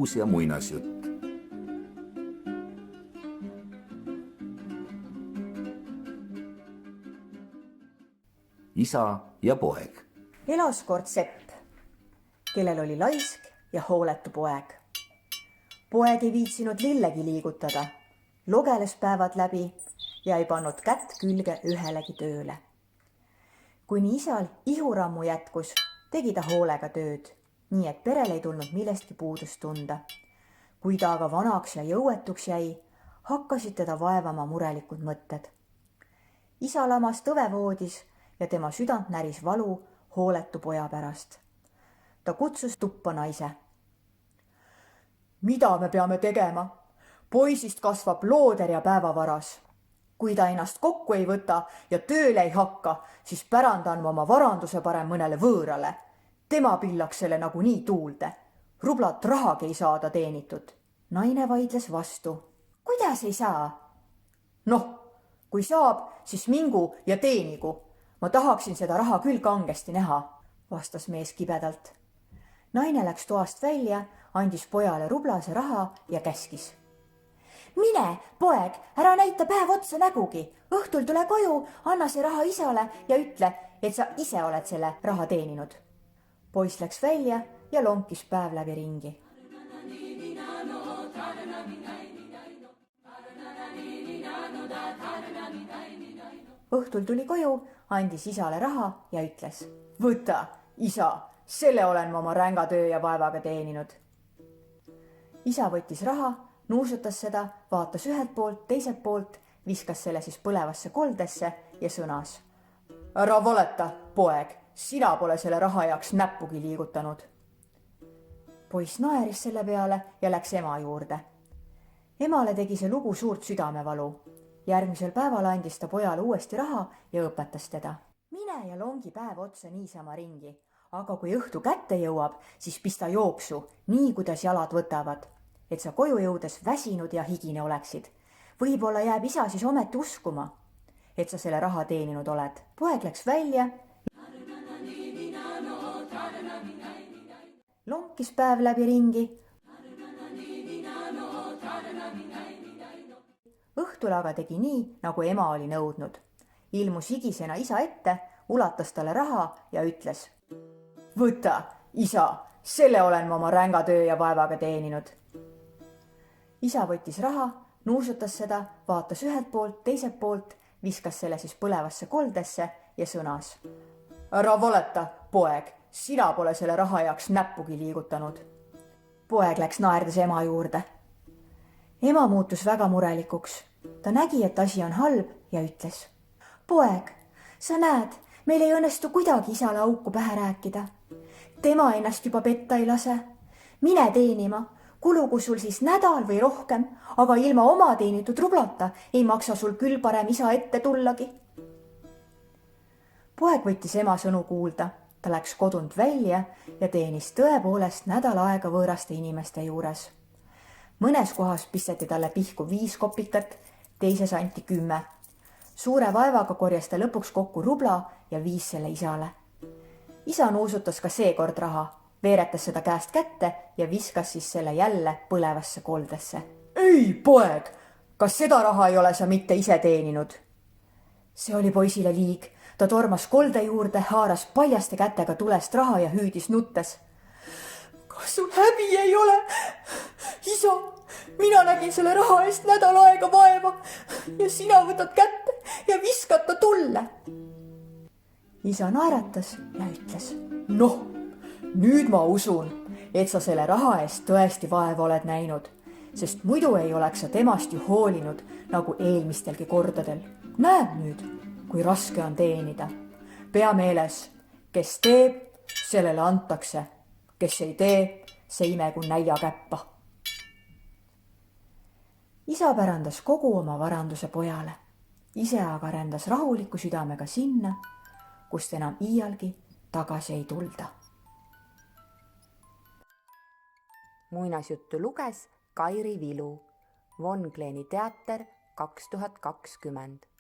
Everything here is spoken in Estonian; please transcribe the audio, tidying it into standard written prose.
lugus ja muinasjutt. Isa ja poeg. Elas kord Sepp, kellel oli laisk ja hooletu poeg. Poeg ei viitsinud lillegi liigutada, logeles päevad läbi ja ei pannud kätt külge ühelegi tööle. Kuni isal ihurammu jätkus, tegi ta hoolega tööd, nii et perel ei tulnud millestki puudust tunda. Kui ta aga vanaks ja jõuetuks jäi, hakkasid teda vaevama murelikud mõtted. Isa lamas tõvevoodis ja tema südant näris valu hooletu poja pärast. Ta kutsus tuppa naise. Mida me peame tegema? Poisist kasvab looder ja päevavaras. Kui ta ennast kokku ei võta ja tööle ei hakka, siis pärandan ma oma varanduse parem mõnele võõrale. Tema pillaks selle nagunii tuulde. Rublat rahagi ei saada teenitud. Naine vaidles vastu. Kuidas ei saa? Noh, kui saab, siis mingu ja teenigu. Ma tahaksin seda raha küll kangesti näha, vastas mees kibedalt. Naine läks toast välja, andis pojale rublase raha ja käskis. Mine, poeg, ära näita päev otsa nägugi. Õhtul tule koju, anna see raha isale ja ütle, et sa ise oled selle raha teeninud. Poiss läks välja ja lonkis päev läbi ringi. Õhtul tuli koju, andis isale raha ja ütles. Võta, isa, selle olen ma oma ränga töö ja vaevaga teeninud. Isa võttis raha, nuusutas seda, vaatas ühelt poolt, teiselt poolt, viskas selle siis põlevasse koldesse ja sõnas. Ära valeta, poeg, sina pole selle raha jaoks näppugi liigutanud. Poiss naeris selle peale ja läks ema juurde. Emale tegi see lugu suurt südamevalu. Järgmisel päeval andis ta pojale uuesti raha ja õpetas teda. Mine ja longi päev otsa niisama ringi, aga kui õhtu kätte jõuab, siis pista jooksu, nii kuidas jalad võtavad, et sa koju jõudes väsinud ja higine oleksid. Võib-olla jääb isa siis ometi uskuma, et sa selle raha teeninud oled. Poeg läks välja, lonkis päev läbi ringi. Õhtul aga tegi nii, nagu ema oli nõudnud. Ilmus higisena isa ette, ulatas talle raha ja ütles. Võta, isa, selle olen ma oma ränga töö ja vaevaga teeninud. Isa võttis raha, nuusutas seda, vaatas ühelt poolt, teiselt poolt, viskas selle siis põlevasse koldesse ja sõnas. Ära valeta, poeg, sina pole selle raha jaoks näppugi liigutanud. Poeg läks naerdes ema juurde. Ema muutus väga murelikuks. Ta nägi, et asi on halb ja ütles. Poeg, sa näed, meil ei õnnestu kuidagi isale auku pähe rääkida. Tema ennast juba petta ei lase. Mine teenima, kulugu sul siis nädal või rohkem, aga ilma oma teenitud rublata ei maksa sul küll parem isa ette tullagi. Poeg võttis ema sõnu kuulda. Ta läks kodunt välja ja teenis tõepoolest nädal aega võõraste inimeste juures. Mõnes kohas pisteti talle pihku 5 kopikat, teises anti 10. Suure vaevaga korjas ta lõpuks kokku rubla ja viis selle isale. Isa nuusutas ka seekord raha, veeretas seda käest kätte ja viskas siis selle jälle põlevasse koldesse. Ei, poeg, kas seda raha ei ole sa mitte ise teeninud? See oli poisile liig. Ta tormas kolde juurde, haaras paljaste kätega tulest raha ja hüüdis nuttes. Kas sul häbi ei ole? Isa, mina nägin selle raha eest nädal aega vaeva ja sina võtad kätte ja viskad ta tulle. Isa naeratas ja ütles. Noh, nüüd ma usun, et sa selle raha eest tõesti vaeva oled näinud, sest muidu ei oleks sa temast ju hoolinud nagu eelmistelgi kordadel. Näed nüüd, kui raske on teenida. Pea meeles, kes teeb, sellele antakse. Kes ei tee, see imegu näia käppa. Isa pärandas kogu oma varanduse pojale. Ise aga rändas rahuliku südamega sinna, kust enam iialgi tagasi ei tulda. Muinasjuttu luges Kairi Vilu. Von Kleeni teater 2020.